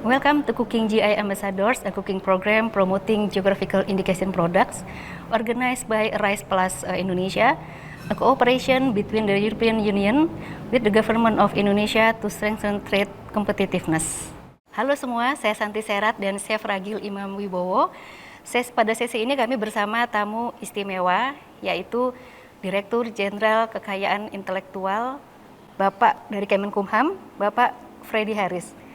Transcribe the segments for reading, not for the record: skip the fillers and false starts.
Welcome to Cooking GI Ambassadors, a cooking program promoting geographical indication products organized by Rice Plus Indonesia, a cooperation between the European Union with the Government of Indonesia to strengthen trade competitiveness. Halo semua, saya Santi Serat dan Chef Ragil Imam Wibowo. Pada sesi ini kami bersama tamu istimewa, yaitu Direktur Jenderal Kekayaan Intelektual, Bapak dari Kemenkumham, Bapak Freddy Haris.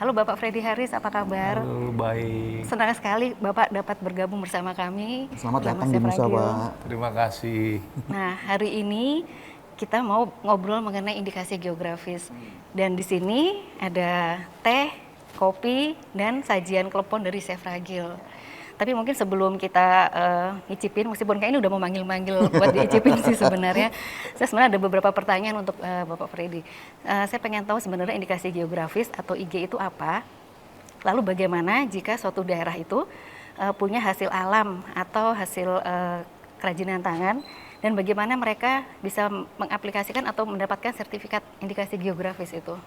Halo Bapak Freddy Haris, apa kabar? Halo, baik. Senang sekali Bapak dapat bergabung bersama kami. Selamat datang di Nusa, Pak. Terima kasih. Nah, hari ini kita mau ngobrol mengenai indikasi geografis. Dan di sini ada teh, kopi, dan sajian klepon dari Chef Ragil. Tapi mungkin sebelum kita ngicipin, meskipun kayaknya udah mau manggil-manggil buat diicipin sih sebenarnya. Saya sebenarnya ada beberapa pertanyaan untuk Bapak Freddy. Saya pengen tahu sebenarnya indikasi geografis atau IG itu apa? Lalu bagaimana jika suatu daerah itu punya hasil alam atau hasil kerajinan tangan, dan bagaimana mereka bisa mengaplikasikan atau mendapatkan sertifikat indikasi geografis itu?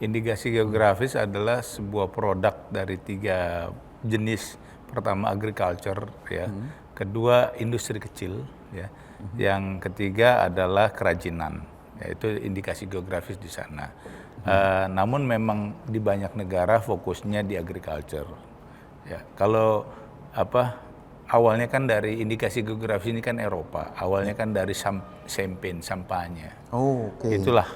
Indikasi geografis adalah sebuah produk dari 3 jenis. Pertama agriculture, ya. Kedua industri kecil, ya. Yang ketiga adalah kerajinan, yaitu indikasi geografis di sana. Namun memang di banyak negara fokusnya di agriculture. Ya, kalau awalnya kan dari indikasi geografis ini kan Eropa, awalnya kan dari champagne, sampahnya. Oh, oke. Itulah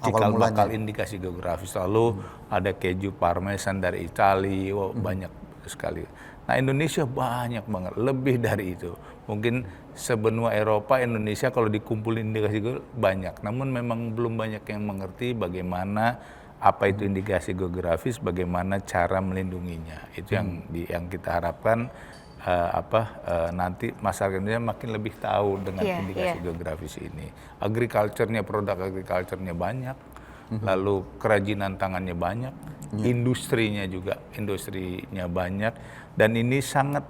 cikal bakal mulanya. indikasi geografis. Lalu ada keju parmesan dari Italia, banyak sekali. Nah, Indonesia banyak banget, lebih dari itu. Mungkin sebenua Eropa, Indonesia kalau dikumpulin indikasi banyak. Namun memang belum banyak yang mengerti bagaimana apa itu indikasi geografis, bagaimana cara melindunginya. Itu yang kita harapkan nanti masyarakat Indonesia makin lebih tahu dengan indikasi geografis ini. Agriculture-nya, produk agriculture-nya banyak, lalu kerajinan tangannya banyak, industrinya banyak, dan ini sangat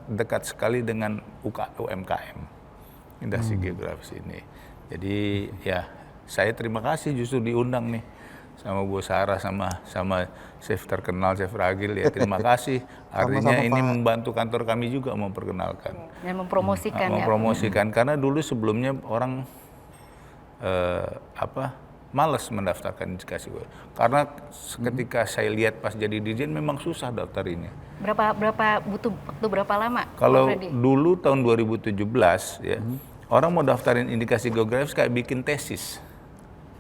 dekat sekali dengan UMKM, industri geografis ini. Jadi ya saya terima kasih justru diundang nih sama Bu Sarah sama chef terkenal Chef Ragil, ya terima kasih. Artinya ini membantu kantor kami juga memperkenalkan Dan mempromosikan mempromosikan karena dulu sebelumnya orang malas mendaftarkan indikasi karena ketika saya lihat pas jadi dirjen memang susah daftar ini. Butuh waktu berapa lama? Kalau dulu tahun 2017 ya, orang mau daftarin indikasi geografis kayak bikin tesis.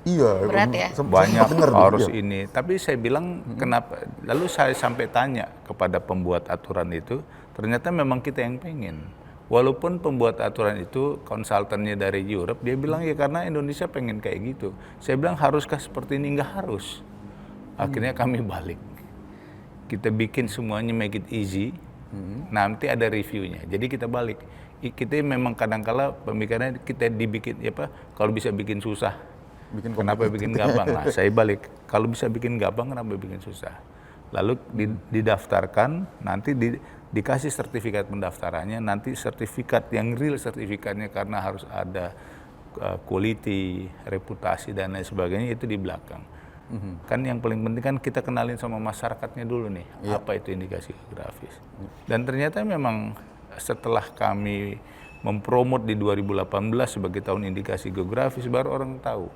Iya, berat ya. Banyak harus ini. Tapi saya bilang kenapa? Lalu saya sampai tanya kepada pembuat aturan itu, ternyata memang kita yang pengen. Walaupun pembuat aturan itu konsultannya dari Europe, dia bilang ya karena Indonesia pengen kayak gitu. Saya bilang haruskah seperti ini? Nggak harus. Akhirnya kami balik. Kita bikin semuanya make it easy, nanti ada reviewnya. Jadi kita balik. Kita memang kadang-kala pemikirannya kita dibikin kalau bisa bikin susah, kenapa bikin gampang? Nah, saya balik. Kalau bisa bikin gampang, kenapa bikin susah? Lalu didaftarkan, nanti dikasih sertifikat pendaftarannya, nanti sertifikat yang real sertifikatnya karena harus ada quality, reputasi dan lain sebagainya itu di belakang. Kan yang paling penting kan kita kenalin sama masyarakatnya dulu nih, apa itu indikasi geografis. Dan ternyata memang setelah kami mempromot di 2018 sebagai tahun indikasi geografis, baru orang tahu.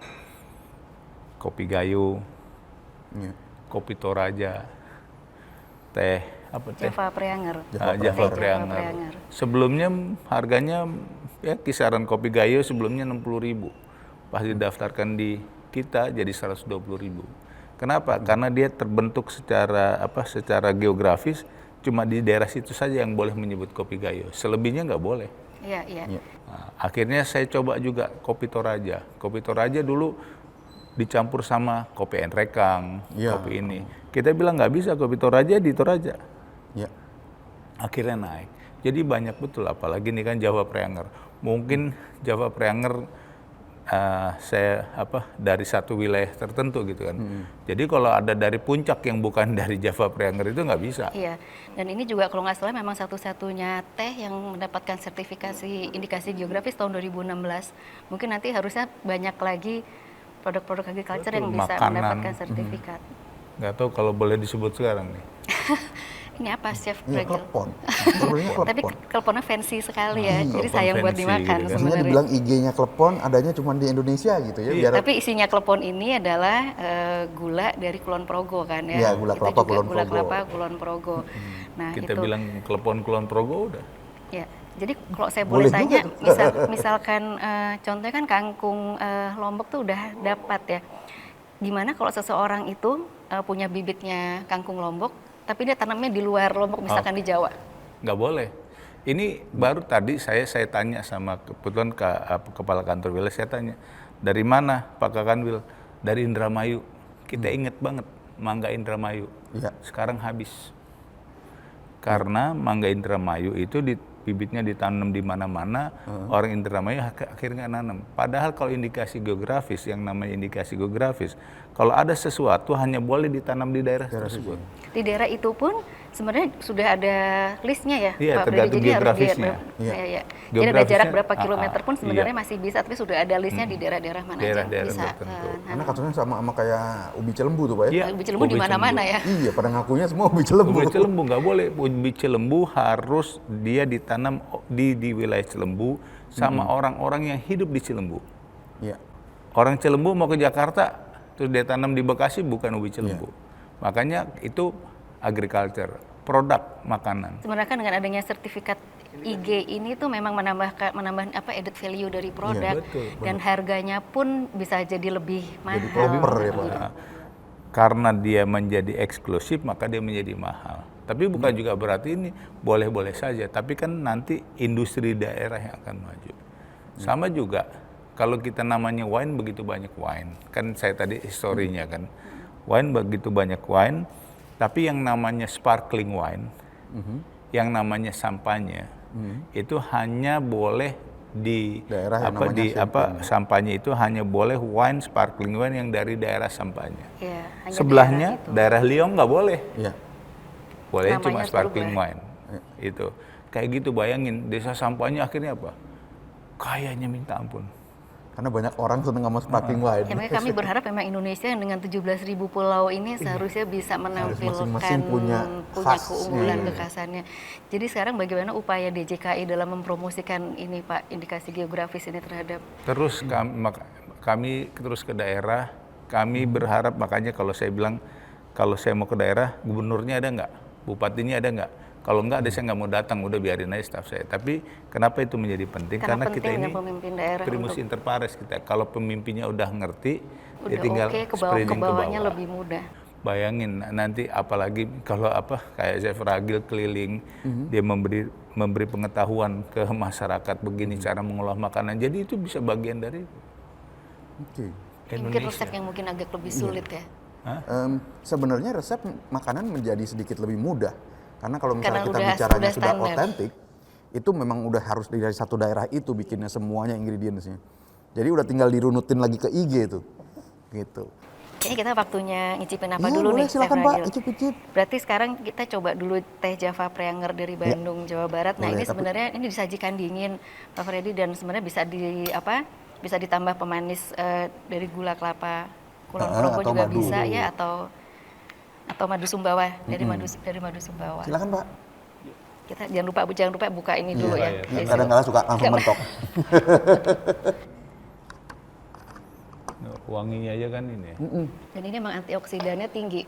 Kopi Gayo, kopi Toraja, teh, Java Preanger. Java Preanger. Sebelumnya harganya ya kisaran kopi Gayo sebelumnya 60.000. Pas didaftarkan di kita jadi 120.000. Kenapa? Karena dia terbentuk secara geografis, cuma di daerah situ saja yang boleh menyebut kopi Gayo. Selebihnya nggak boleh. Iya. Nah, akhirnya saya coba juga kopi Toraja. Kopi Toraja dulu dicampur sama kopi Enrekang, kopi ini. Kita bilang nggak bisa kopi Toraja di Toraja. Akhirnya naik. Jadi banyak betul, apalagi ini kan Java Preanger. Mungkin Java Preanger dari satu wilayah tertentu gitu kan. Jadi kalau ada dari puncak yang bukan dari Java Preanger itu nggak bisa. Iya, dan ini juga kalau nggak salah memang satu-satunya teh yang mendapatkan sertifikasi indikasi geografis tahun 2016. Mungkin nanti harusnya banyak lagi produk-produk agriculture yang bisa mendapatkan sertifikat. Nggak tahu kalau boleh disebut sekarang nih. Ini apa Chef Iya, Ragil? klepon. Sebenarnya Tapi klepon. kleponnya fancy sekali ya, jadi Klepon sayang buat fancy dimakan gitu kan. Biasanya sebenarnya. dibilang IG-nya klepon, adanya cuma di Indonesia gitu ya. Biar Tapi isinya klepon ini adalah gula dari Kulon Progo kan ya. Iya, gula Kita kelapa juga Kulon gula Progo. kelapa Kulon Progo. Nah Kita itu, bilang klepon Kulon Progo udah. ya. Jadi kalau saya Boleh boleh tanya, juga tuh. misalkan contohnya kan kangkung Lombok tuh udah dapat ya. Gimana kalau seseorang itu punya bibitnya kangkung Lombok, tapi dia tanamnya di luar Lombok, misalkan di Jawa? Nggak boleh. Ini baru tadi saya tanya sama kebetulan kepala kantor wilayah, saya tanya, dari mana Pak Kakanwil? Dari Indramayu. Kita inget banget mangga Indramayu. Iya. Sekarang habis. Karena mangga Indramayu itu bibitnya ditanam di mana-mana, orang Indramayu akhirnya nanam. Padahal kalau indikasi geografis, yang namanya indikasi geografis, kalau ada sesuatu hanya boleh ditanam di daerah tersebut. Di daerah itu pun sebenarnya sudah ada listnya ya, Iya, Pak Freddy. tergantung Jadi harus geografisnya. Iya. Iya. Jadi ada Geografisnya, jarak berapa kilometer pun sebenarnya iya. masih bisa, tapi sudah ada listnya di daerah-daerah mana aja yang Daerah-daerah bisa. tertentu. karena katanya sama kayak ubi celembu tuh Pak ya. Iya, Ubi Cilembu di ubi mana-mana Cilembu. ya. Iya, pada ngakunya semua ubi celembu. Ubi Cilembu nggak boleh. Ubi Cilembu harus dia ditanam di wilayah Cilembu sama orang-orang yang hidup di Cilembu. Iya. Orang Cilembu mau ke Jakarta, terus dia tanam di Bekasi, bukan ubi Cilembu. Makanya itu agriculture, produk makanan. Sebenarnya kan dengan adanya sertifikat IG ini tuh memang menambah apa added value dari produk, betul, dan harganya pun bisa jadi lebih mahal. Jadi proper ya Pak. Nah, karena dia menjadi eksklusif, maka dia menjadi mahal. Tapi bukan juga berarti ini boleh-boleh saja. Tapi kan nanti industri daerah yang akan maju. Sama juga, kalau kita namanya wine, begitu banyak wine. Kan saya tadi historinya kan. Wine begitu banyak wine, tapi yang namanya sparkling wine, yang namanya sampanya, itu hanya boleh di Daerah yang namanya champagne. sampahnya itu hanya boleh wine sparkling wine yang dari daerah sampahnya. Iya, hanya Sebelahnya daerah itu. daerah Liong nggak boleh, Iya. boleh Namanya cuma harus sparkling berubah. wine. Itu kayak gitu, bayangin desa sampahnya akhirnya apa? Kayaknya minta ampun. Karena banyak orang seneng sama sparkling wine. Ya, makanya kami berharap memang Indonesia dengan 17.000 pulau ini seharusnya bisa menampilkan masing-masing punya khasnya. keunggulan, kekhasannya. Jadi sekarang bagaimana upaya DJKI dalam mempromosikan ini Pak, indikasi geografis ini terhadap Terus kami terus ke daerah, kami berharap, makanya kalau saya bilang, kalau saya mau ke daerah, gubernurnya ada nggak? Bupatinya ada nggak? Kalau nggak ada, saya nggak mau datang, udah biarin aja staf saya. Tapi kenapa itu menjadi penting? Karena Karena kita penting ini dengan pemimpin daerah primus untuk- inter pares kita. Kalau pemimpinnya udah ngerti, udah dia tinggal oke, ke spreading ke bawahnya bawah. lebih mudah. Bayangin nanti apalagi kalau kayak Chef Ragil keliling, dia memberi pengetahuan ke masyarakat begini cara mengolah makanan. Jadi itu bisa bagian dari Oke. Ini mungkin resep yang mungkin agak lebih sulit ya. Sebenarnya resep makanan menjadi sedikit lebih mudah. Karena kalau misalnya Karena kita udah bicaranya sudah standar. otentik, itu memang udah harus dari satu daerah itu bikinnya semuanya ingredientsnya. Jadi udah tinggal dirunutin lagi ke IG tuh. Gitu. Kayaknya kita waktunya ngicipin apa Iya, dulu boleh, nih, Chef silakan, Pak. Ragil. Icip-icip. Berarti sekarang kita coba dulu teh Java Preanger dari Bandung, Jawa Barat. Nah, Boleh, ini tapi- sebenarnya ini disajikan dingin, Pak Freddy, dan sebenarnya bisa ditambah pemanis dari gula kelapa Kulon Progo atau juga madu. bisa ya, atau madu Sumbawa dari madu Sumbawa. Silakan Pak. Kita jangan lupa buka ini dulu ya. Iya, kadang-kadang suka langsung mentok. wanginya aja kan ini. Dan ini memang antioksidannya tinggi.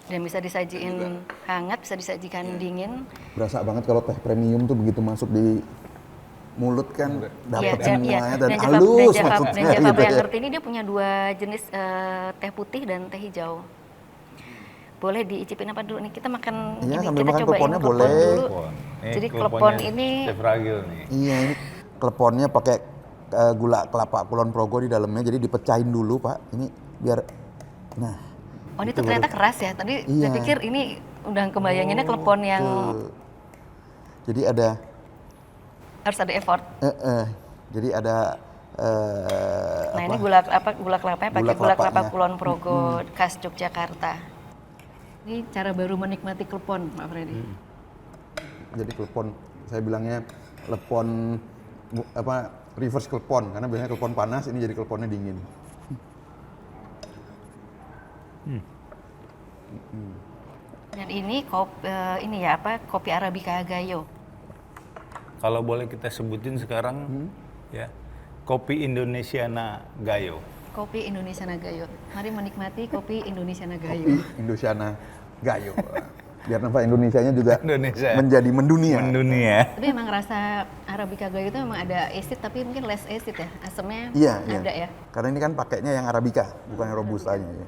Dan bisa disajiin hangat, bisa disajikan dingin. Berasa banget kalau teh premium tuh begitu masuk di mulut kan dapat semuanya dan Java- halus dan Java maksudnya gitu ya. Preanger ini dia punya dua jenis teh putih dan teh hijau. Boleh diicipin apa dulu nih? Kita makan Iya, ini, sambil kita makan cobain kleponnya klepon boleh. dulu. Jadi klepon ini Chef Ragil nih. Iya, ini kleponnya pakai gula kelapa Kulon Progo di dalamnya, jadi dipecahin dulu Pak. Ini biar, nah. oh ini tuh ternyata keras ya. Tadi saya Iya. pikir ini udah kebayanginnya klepon yang tuh. Jadi ada, harus ada effort. jadi ada Nah ini gula kelapanya pakai Gula gula kelapa kelapanya. Kulon Progo khas Yogyakarta. Ini cara baru menikmati klepon, Pak Freddy. jadi klepon, saya bilangnya klepon reverse klepon, karena biasanya klepon panas, ini jadi kleponnya dingin. Dan ini kopi Arabica Gayo. Kalau boleh kita sebutin sekarang ya, kopi Indonesiana Gayo. Kopi Indonesiana Gayo. Mari menikmati kopi Indonesiana Gayo. Kopi Indonesiana Gayo. Biar nampak Indonesianya juga Indonesia. menjadi mendunia. Mendunia. Tapi emang rasa Arabica Gayo itu memang ada acid tapi mungkin less acid ya. Asamnya Iya, ada iya. ya. Karena ini kan pakainya yang Arabica, bukan yang Robustanya. Ya.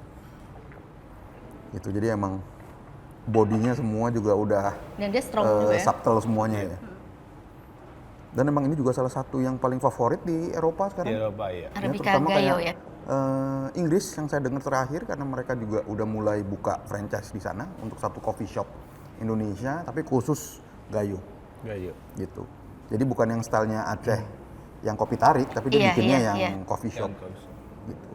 Gitu, jadi emang bodinya semua juga udah Dan dia strong juga ya. subtle semuanya ya. Dan emang ini juga salah satu yang paling favorit di Eropa sekarang. Di Eropa ya. Arabica terutama Gayo kayak, ya. Inggris yang saya dengar terakhir karena mereka juga udah mulai buka franchise di sana untuk satu coffee shop Indonesia tapi khusus Gayo Gayo. gitu. Jadi bukan yang stylenya Aceh yang kopi tarik tapi dia Iya, bikinnya iya, yang iya. coffee shop gitu.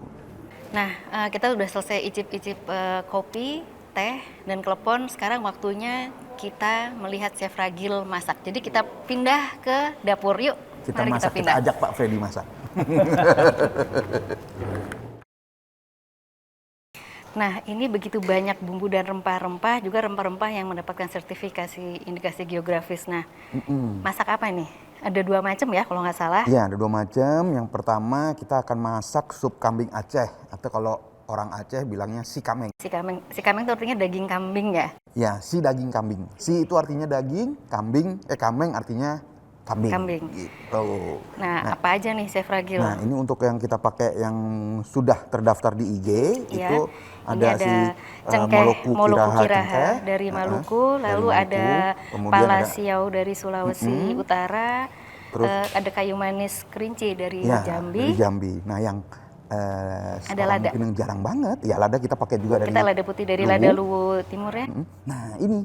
Nah, kita udah selesai icip-icip kopi, teh, dan klepon. Sekarang waktunya kita melihat Chef Ragil masak. Jadi kita pindah ke dapur yuk. Kita Mari masak, kita ajak Pak Freddy masak. Nah, ini begitu banyak bumbu dan rempah-rempah, juga rempah-rempah yang mendapatkan sertifikasi indikasi geografis. Nah, masak apa nih? Ada 2 macam ya kalau nggak salah. Iya, ada 2 macam. Yang pertama kita akan masak sup kambing Aceh atau kalau orang Aceh bilangnya si kameng. Si kameng itu artinya daging kambing ya? Ya, si daging kambing. Si itu artinya daging, kameng artinya kambing. Kambing. Gitu. Nah, apa aja nih Chef Ragil? Nah, ini untuk yang kita pakai yang sudah terdaftar di IG, Iya. itu Ini ada si cengkeh Moluku Kiraha cengkeh, dari Maluku, dari lalu Maluku. ada Kemudian Palasiau dari Sulawesi Utara, Terus ada kayu manis kerinci dari ya, Jambi. dari Jambi. Nah, yang sekarang lada. mungkin yang jarang banget, ya lada kita pakai juga dari Kita lada putih dari Luwu. Lada Luwu Timur ya. Nah, ini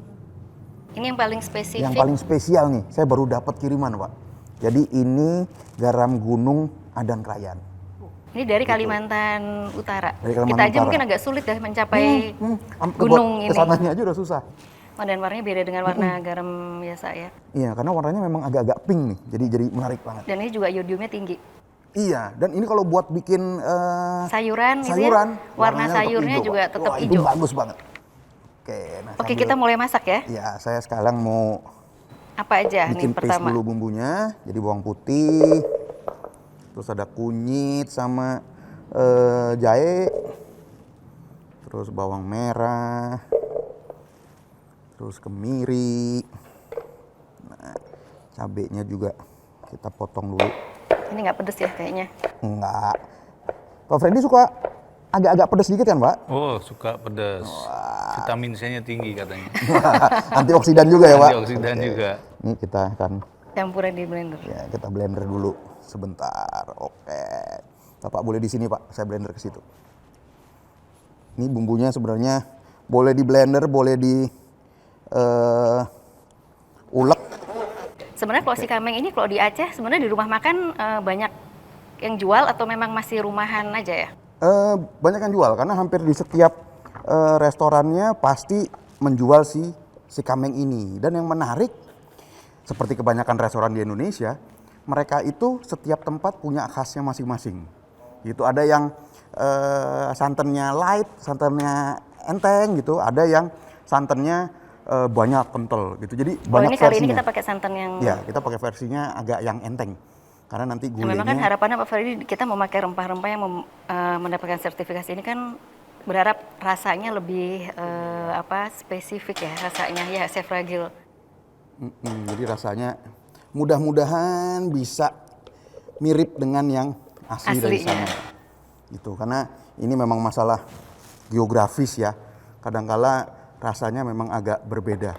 Ini yang paling spesifik. yang paling spesial nih, saya baru dapat kiriman, Pak. Jadi ini garam gunung Adan Krayan. Ini dari Kalimantan Utara. Dari Kalimantan Kita aja Utara. mungkin agak sulit ya mencapai Sampai gunung buat ini. kesananya aja udah susah. Oh, dan warnanya beda dengan warna garam biasa ya. Iya, karena warnanya memang agak-agak pink nih, jadi menarik banget. Dan ini juga yodiumnya tinggi. Iya, dan ini kalau buat bikin Sayuran gitu ya, sayuran, warna warnanya sayurnya hijau, juga Pak. tetap Wah, hijau. Itu bagus banget. Oke, nah Oke, kita mulai masak ya. Ya, saya sekarang mau Apa aja nih bikin paste pertama? dulu bumbunya. Jadi bawang putih, terus ada kunyit sama jahe, terus bawang merah, terus kemiri. Nah, cabenya juga kita potong dulu. Ini nggak pedes ya kayaknya. Enggak. Pak Freddy suka agak-agak pedas dikit kan, Pak? Oh, suka pedas. Vitamin C-nya tinggi katanya. Antioksidan juga ya, Pak? Antioksidan Oke. juga. Ini kita akan Campuran di blender. ya kita blender dulu sebentar. Oke. Bapak boleh di sini, Pak. Saya blender ke situ. Ini bumbunya sebenarnya boleh di blender, boleh di ulek. Sebenarnya kalau si kameng ini kalau di Aceh sebenarnya di rumah makan banyak yang jual atau memang masih rumahan aja ya? Banyak yang jual karena hampir di setiap restorannya pasti menjual si kameng ini. Dan yang menarik seperti kebanyakan restoran di Indonesia, mereka itu setiap tempat punya khasnya masing-masing. Gitu, ada yang santannya light, santannya enteng gitu, ada yang santannya banyak kental gitu. Jadi Oh, banyak ini kali ini versinya. kita pakai santan yang... Ya, kita pakai versinya agak yang enteng. Karena nanti Nah, memang kan gulenya harapannya Pak Ferdi kita memakai rempah-rempah yang mendapatkan sertifikasi ini kan berharap rasanya lebih spesifik ya rasanya ya Chef Ragil. Jadi rasanya mudah-mudahan bisa mirip dengan yang asli dari Aslinya. sana. Gitu. Karena ini memang masalah geografis ya. Kadangkala rasanya memang agak berbeda.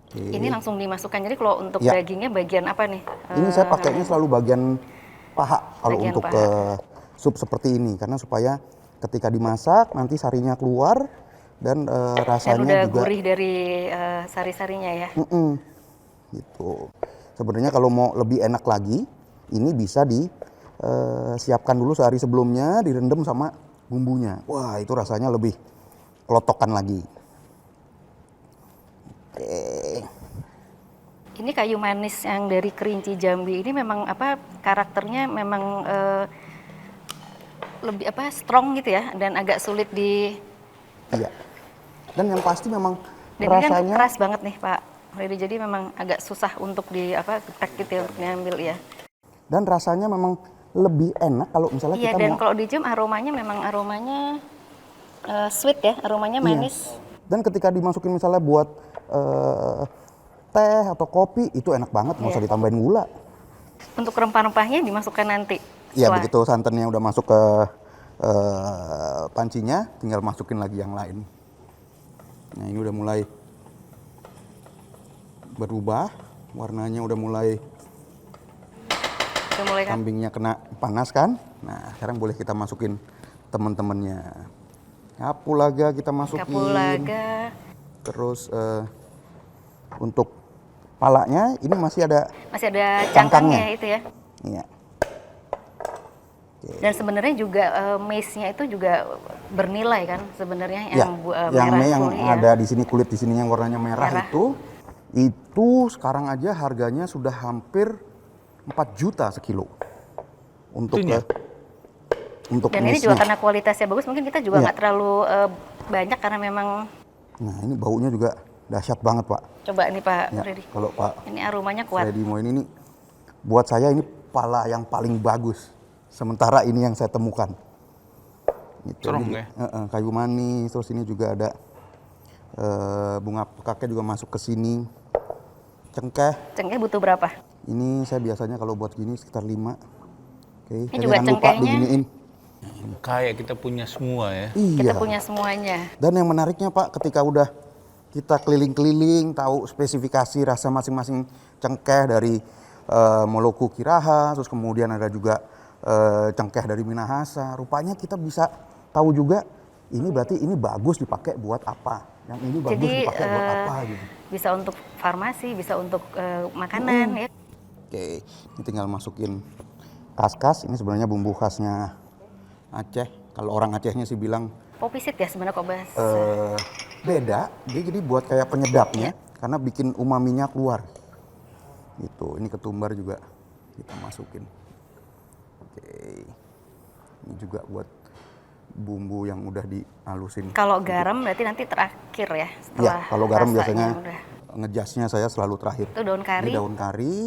Oke. Ini langsung dimasukkan. Jadi kalau untuk Ya. dagingnya bagian apa nih? Ini saya pakainya selalu bagian paha kalau Bagian untuk paha. sup seperti ini karena supaya ketika dimasak nanti sarinya keluar dan Dan rasanya udah juga gurih dari sari-sarinya ya. gitu. Sebenarnya kalau mau lebih enak lagi, ini bisa disiapkan dulu sehari sebelumnya, direndam sama bumbunya. Wah, itu rasanya lebih kelotokan lagi. Oke. Ini kayu manis yang dari Kerinci Jambi ini memang karakternya memang lebih strong gitu ya dan agak sulit Iya. Dan yang pasti memang Dan ini kan rasanya keras banget nih Pak Freddy, jadi memang agak susah untuk geprek gitu ya, untuk diambil ya. dan rasanya memang lebih enak kalau misalnya Iya, kita dan mau kalau dicium aromanya memang sweet ya, aromanya iya. manis. Dan ketika dimasukin misalnya buat teh atau kopi itu enak banget, nggak usah Iya. ditambahin gula. Untuk rempah-rempahnya dimasukkan nanti. Iya, setelah- begitu santannya udah masuk ke pancinya, tinggal masukin lagi yang lain. Nah, ini udah mulai berubah, warnanya udah mulai Udah mulai kan? kambingnya kena panas kan. Nah, sekarang boleh kita masukin teman-temannya. Kapulaga kita masukin. Kapulaga. Terus untuk palanya ini masih ada Masih ada Cangkangnya. cangkangnya itu ya. iya. Dan sebenarnya juga mace-nya itu juga bernilai kan sebenarnya Ya, yang yang merah yang full, ya. ada di sini kulit di sini yang warnanya merah, Merah. itu sekarang aja harganya sudah hampir 4 juta sekilo untuk Itunya? untuk Dan ini mace-nya. juga karena kualitasnya bagus, mungkin kita juga Iya. nggak terlalu banyak karena memang. Nah, ini baunya juga dahsyat banget, Pak. Coba nih Pak Ya, Freddy. kalau Pak Ini aromanya kuat. Freddy mau ini nih, buat saya ini pala yang paling bagus. Sementara ini yang saya temukan. Gitu. Cerong Ini, ya? kayu manis, terus ini juga ada bunga pekaknya juga masuk ke sini. Cengkeh, Cengkeh butuh berapa? ini saya biasanya kalau buat gini sekitar 5. Oke, Ini saya juga jangan lupa cengkehnya. diginiin. Kayak kita punya semua ya. Iya. Kita punya semuanya. Dan yang menariknya Pak, ketika udah kita keliling-keliling, tahu spesifikasi rasa masing-masing cengkeh dari Moluku Kiraha, terus kemudian ada juga cengkeh dari Minahasa. Rupanya kita bisa tahu juga ini berarti ini bagus dipakai buat apa, yang ini bagus Jadi dipakai buat apa gitu. bisa untuk farmasi, bisa untuk makanan ya. Oke, ini tinggal masukin kaskas. Ini sebenarnya bumbu khasnya Aceh. Kalau orang Acehnya sih bilang Popisit ya sebenarnya kok bahas. beda. Dia jadi buat kayak penyedapnya karena bikin umaminya keluar. Gitu. Ini ketumbar juga kita masukin. Oke. Ini juga buat bumbu yang udah dihalusin. Kalau garam berarti nanti terakhir ya setelah Iya, kalau garam rasanya biasanya udah. ngejasnya saya selalu terakhir. Itu daun kari. Ini daun kari.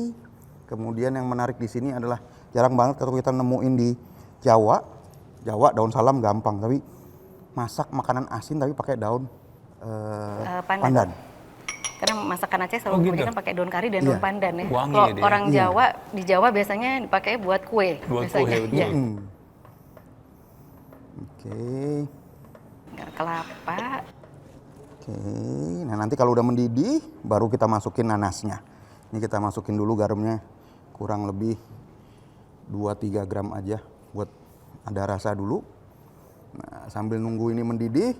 Kemudian yang menarik di sini adalah jarang banget kalau kita nemuin di Jawa. Jawa daun salam gampang, tapi masak makanan asin tapi pakai daun pandan. Karena masakan Aceh Oh, selalu gitu. kebanyakan pakai daun kari dan Iya. daun pandan ya. Wangi Kalau ya dia. orang Iya. Jawa di Jawa biasanya dipakai buat kue. Buat biasanya. kue, betul. Iya. Oke. Kelapa. Oke. Nah, nanti kalau udah mendidih baru kita masukin nanasnya. Ini kita masukin dulu garamnya kurang lebih 2-3 gram aja buat ada rasa dulu. Nah, sambil nunggu ini mendidih,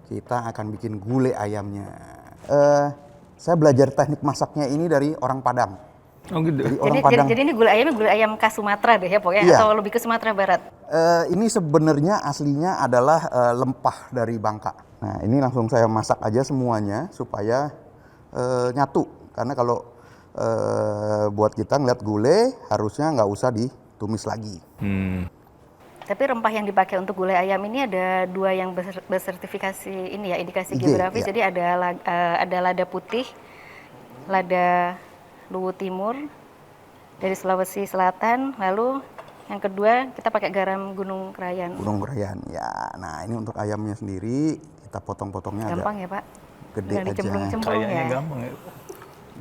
kita akan bikin gulai ayamnya. Saya belajar teknik masaknya ini dari orang Padang. Oh gitu. Jadi orang Padang. Jadi ini gulai ayamnya gulai ayam khas Sumatera deh ya pokoknya, Iya. atau lebih ke Sumatera Barat. Ini sebenarnya aslinya adalah lempah dari Bangka. Nah, ini langsung saya masak aja semuanya supaya nyatu. Karena kalau buat kita ngeliat gulai harusnya nggak usah ditumis lagi. Tapi rempah yang dipakai untuk gulai ayam ini ada 2 yang bersertifikasi ini ya, indikasi IG, geografis. iya. Jadi ada lada putih, lada Luwu Timur dari Sulawesi Selatan, lalu yang kedua kita pakai garam Gunung Krayan. Gunung Krayan. Ya, nah ini untuk ayamnya sendiri kita potong-potongnya Gampang agak ya Pak? gede Nggak aja. dicemplung-cemplung Kayaknya ya. gampang ya.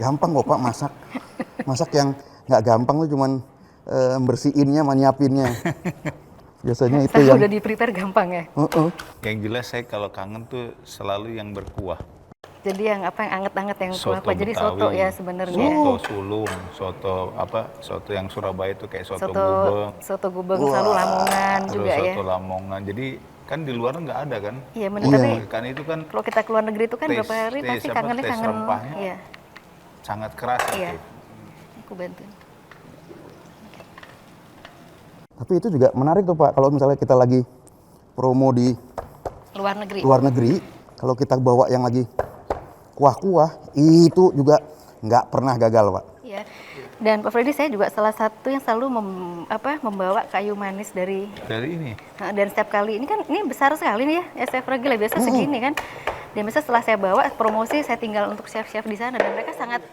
Gampang kok Pak masak. Masak yang nggak gampang tuh cuman bersihinnya, nyiapinnya. Biasanya itu Saya yang udah di-prepare gampang ya. Yang jelas saya kalau kangen tuh selalu yang berkuah. Jadi yang anget-anget yang Soto kuah-kuah. Jadi Betawi, soto ya sebenarnya. Soto sulung, soto yang Surabaya itu kayak soto gubeng. Soto gubeng selalu Lamongan Terus juga ya. soto Lamongan. Jadi kan di luar nggak ada kan? Iya benar, tapi Kan itu kan kalau kita keluar negeri itu kan berapa hari tes pasti apa, kangennya tes kangen. rempahnya. Iya, sangat keras iya. itu. Aku bantuin. Tapi itu juga menarik tuh Pak, kalau misalnya kita lagi promo di Luar negeri. luar negeri, kalau kita bawa yang lagi kuah-kuah, itu juga nggak pernah gagal Pak. Iya. Dan Pak Freddy, saya juga salah satu yang selalu membawa kayu manis dari ini. dan setiap kali ini kan ini besar sekali nih ya SF Fragile, biasa segini kan. Dan biasa setelah saya bawa promosi, saya tinggal untuk chef-chef di sana dan mereka sangat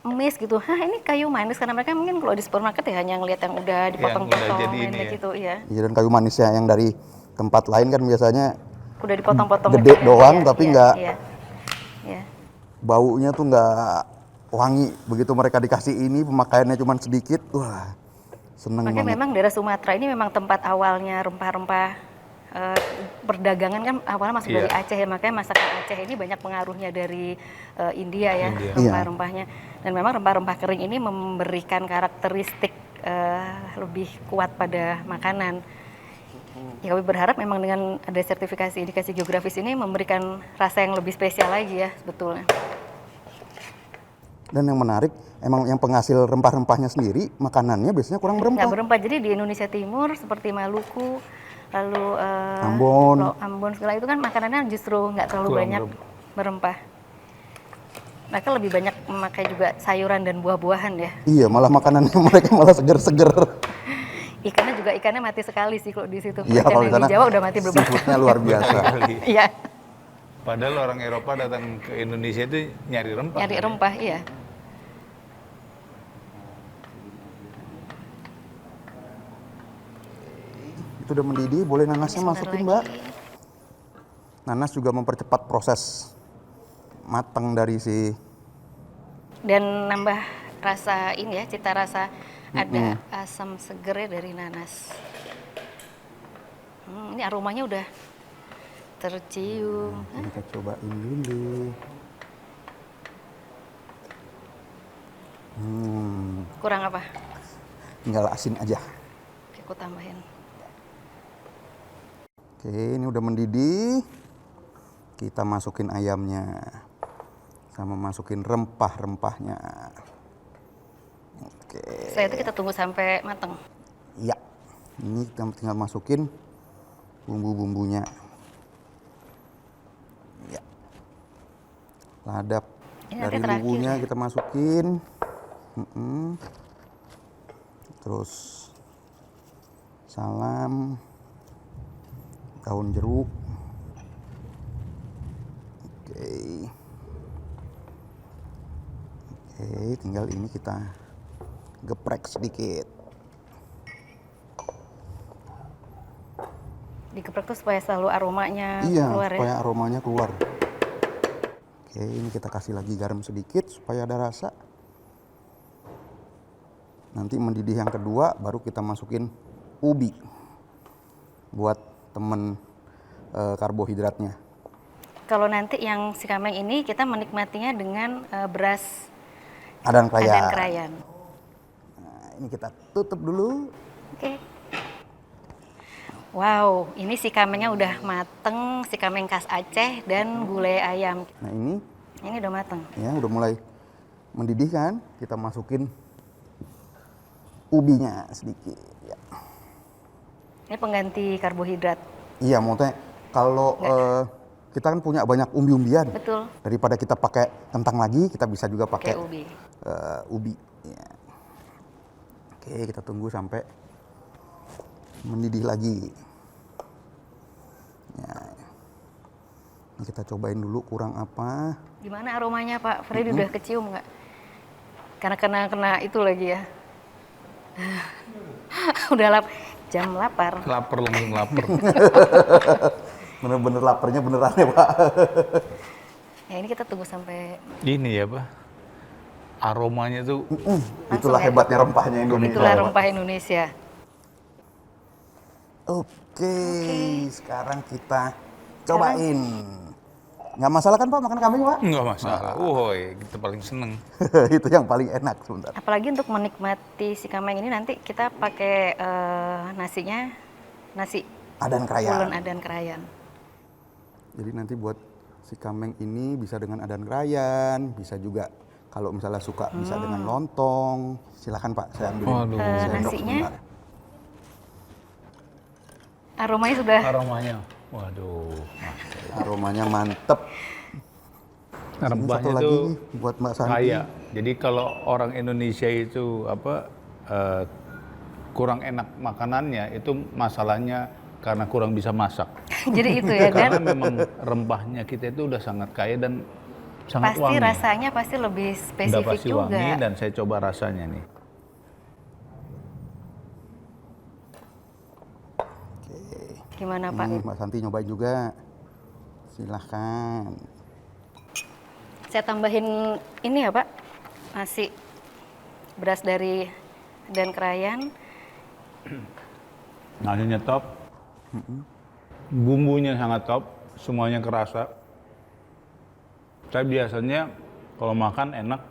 amazed gitu. Hah, ini kayu manis, karena mereka mungkin kalau di supermarket ya hanya ngelihat yang udah dipotong-potong jadi ini ya. gitu ya. Iya, dan kayu manisnya yang dari tempat lain kan biasanya Udah dipotong-potong gede gitu ya. doang, Iya, tapi iya, nggak iya. Iya. baunya tuh nggak wangi. Begitu mereka dikasih ini, pemakaiannya cuma sedikit, wah seneng Makanya banget. memang daerah Sumatera ini memang tempat awalnya rempah-rempah perdagangan kan awalnya masuk dari Aceh ya, makanya masakan Aceh ini banyak pengaruhnya dari India ya, rempah-rempahnya. Dan memang rempah-rempah kering ini memberikan karakteristik lebih kuat pada makanan. Ya, kami berharap memang dengan ada sertifikasi indikasi geografis ini memberikan rasa yang lebih spesial lagi ya sebetulnya. Dan yang menarik, emang yang penghasil rempah-rempahnya sendiri, makanannya biasanya kurang berempah. Nggak berempah, jadi di Indonesia Timur seperti Maluku, lalu Ambon segala itu kan makanannya justru nggak terlalu banyak berempah. Mereka lebih banyak memakai juga sayuran dan buah-buahan ya. Iya, malah makanannya mereka malah seger-seger. Ikannya mati sekali sih kalau di situ. Iya, kalau di sana di Jawa udah mati beberapa. seafoodnya luar biasa. Iya. Padahal orang Eropa datang ke Indonesia itu nyari rempah. Nyari rempah, iya. Itu udah mendidih, boleh nanasnya Sebentar masukin, lagi. Mbak. Nanas juga mempercepat proses matang dari si... Dan nambah rasa ini ya, cita rasa ada asam segernya dari nanas. Ini aromanya udah tercium. Kita cobain dulu. Kurang apa? Tinggal asin aja. Oke, aku tambahin. Oke, ini udah mendidih. Kita masukin ayamnya. Sama masukin rempah-rempahnya. Oke. Setelah itu kita tunggu sampai matang. Ya, ini kita tinggal masukin bumbu-bumbunya. Ya. Ladap Ini dari nanti terakhir bumbunya ya? kita masukin. Terus salam, daun jeruk. Oke, tinggal ini kita geprek sedikit. Digeprek tuh supaya selalu aromanya Iya, keluar supaya ya. aromanya keluar. Oke, ini kita kasih lagi garam sedikit supaya ada rasa. Nanti mendidih yang kedua, baru kita masukin ubi buat temen karbohidratnya. Kalau nanti yang si kameng ini kita menikmatinya dengan beras Adan krayan. adan krayan. Nah, ini kita tutup dulu. Oke. Wow, ini si kamengnya udah mateng, si kameng khas Aceh dan gulai ayam. Nah Ini udah mateng. ya udah mulai mendidih kan, kita masukin ubinya sedikit. Ya. Ini pengganti karbohidrat. Iya, maksudnya kalau kita kan punya banyak umbi-umbian. Betul. Daripada kita pakai kentang lagi, kita bisa juga pakai Kayak ubi. ubi. Ya. Oke, kita tunggu sampai mendidih lagi. Ya. Ini kita cobain dulu kurang apa. Gimana aromanya Pak Freddy, udah kecium nggak? Karena kena itu lagi ya. Udah jam lapar. Lapar, langsung lapar. Bener-bener laparnya beneran ya, Pak. Ya ini kita tunggu sampai Ini ya, Pak. Aromanya tuh Itulah ya. hebatnya rempahnya Indonesia. itulah ya, Pak. rempah Indonesia. Oke, sekarang kita cobain. Nggak masalah kan Pak makan kambing Pak? nggak masalah. Woi, kita paling seneng. Itu yang paling enak sebentar. Apalagi untuk menikmati si kameng ini nanti kita pakai nasinya nasi Adan krayan. pulen adan krayan. Jadi nanti buat si kameng ini bisa dengan adan krayan, bisa juga kalau misalnya suka bisa dengan lontong. Silakan Pak, saya ambil. Waduh. Nasinya aromanya sudah Aromanya, waduh. Aromanya mantep. Ini Rempahnya satu lagi itu nih buat Mbak Santi. kaya. Jadi kalau orang Indonesia itu kurang enak makanannya, itu masalahnya karena kurang bisa masak. Jadi itu ya, dan Karena memang rempahnya kita itu udah sangat kaya dan sangat pasti wangi. rasanya pasti lebih Udah spesifik pasti juga. wangi dan saya coba rasanya nih. Gimana Pak? Nih, Mbak Santi nyobain juga. Silahkan. Saya tambahin ini ya Pak, nasi beras dari Dan Krayan. Nasinya top, bumbunya sangat top, semuanya kerasa. Saya biasanya kalau makan enak,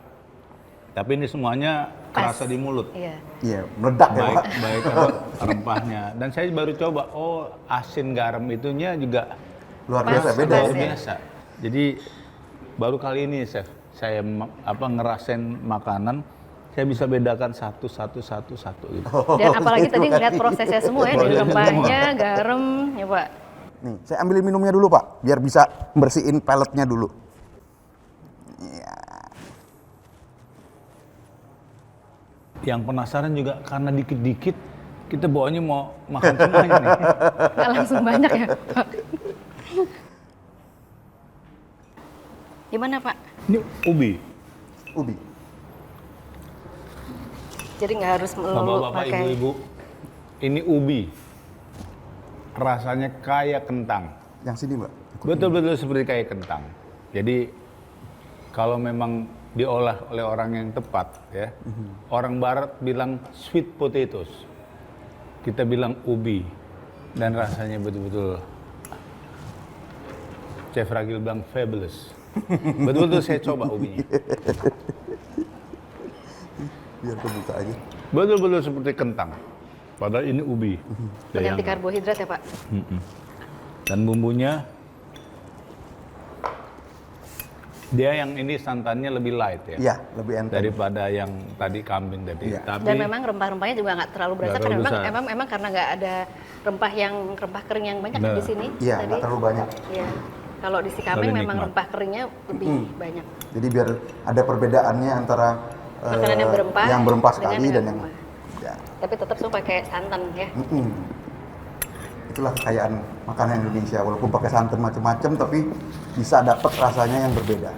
tapi ini semuanya kerasa di mulut. Iya. Iya, meledak ya Baik, Pak. baik rempahnya. Dan saya baru coba, oh asin garam itunya juga Luar biasa, beda luar ya. biasa. Jadi baru kali ini chef, saya ngerasain makanan, saya bisa bedakan satu gitu. Dan apalagi tadi ngeliat prosesnya semua ya, dari Prosesnya rempahnya, garam, ya Pak. Nih, saya ambilin minumnya dulu Pak, biar bisa bersihin peletnya dulu. Iya. Yang penasaran juga karena dikit-dikit kita bawanya mau makan semuanya nih. Nggak langsung banyak ya Pak. Gimana Pak? Ini ubi. Ubi. Jadi nggak harus melulu Bapak-bapak, pakai. ibu-ibu, ini ubi. Rasanya kayak kentang. Yang sini Mbak. Betul-betul seperti kayak kentang. Jadi kalau memang diolah oleh orang yang tepat ya. Orang barat bilang sweet potatoes. Kita bilang ubi. Dan rasanya betul-betul Chef Ragil bilang fabulous. Betul-betul saya coba ubinya. Biar kebuka aja. Betul-betul seperti kentang. Padahal ini ubi. Pengganti Bayangkan. karbohidrat ya Pak. Dan bumbunya dia yang ini santannya lebih light ya. Iya, lebih enteng. Daripada yang tadi kambing tadi. Iya. Tapi Dan memang rempah-rempahnya juga nggak terlalu berasa Nggak karena terlalu memang, besar. emang karena nggak ada rempah kering yang banyak Nah. di sini. Iya, tadi. nggak terlalu banyak. Iya. Kalau di Sikameng Paling memang nikmat. rempah keringnya lebih banyak. Jadi biar ada perbedaannya antara Makanan yang berempah yang berempah dengan sekali yang dan yang rempah. ya. Tapi tetap semua pakai santan ya. Itulah kekayaan makanan Indonesia. Walaupun pakai santan macam-macam, tapi bisa dapat rasanya yang berbeda.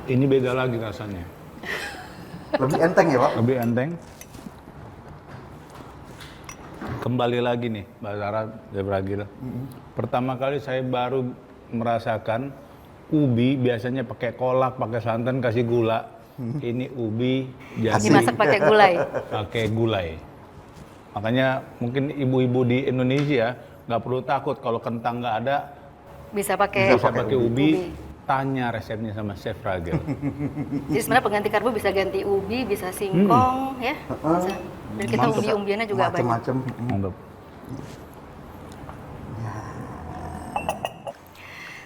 ini beda lagi rasanya. Lebih enteng ya Pak? Lebih enteng. Kembali lagi nih, Mbak Sarah, Chef Ragil. Pertama kali saya baru merasakan ubi biasanya pakai kolak, pakai santan, kasih gula. Ini ubi jadi Dimasak pakai gulai. pakai gulai. Makanya mungkin ibu-ibu di Indonesia nggak perlu takut kalau kentang nggak ada, Bisa pakai bisa pakai ubi. Tanya resepnya sama Chef Ragil. Jadi sebenarnya pengganti karbo bisa ganti ubi, bisa singkong ya. Bisa. Dan kita Mantap. umbi-umbiannya juga banyak. Macam-macam. Mantap.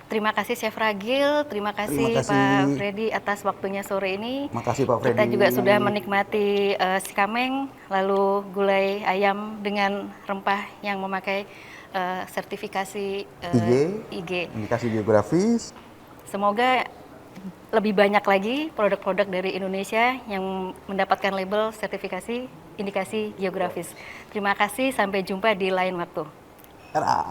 Terima kasih Chef Ragil, terima kasih, Terima kasih. Pak Freddy atas waktunya sore ini. Makasih Pak Freddy. Kita juga sudah menikmati Sikameng, lalu gulai ayam dengan rempah yang memakai sertifikasi IG. Indikasi geografis. Semoga lebih banyak lagi produk-produk dari Indonesia yang mendapatkan label sertifikasi indikasi geografis. Terima kasih, sampai jumpa di lain waktu. RA.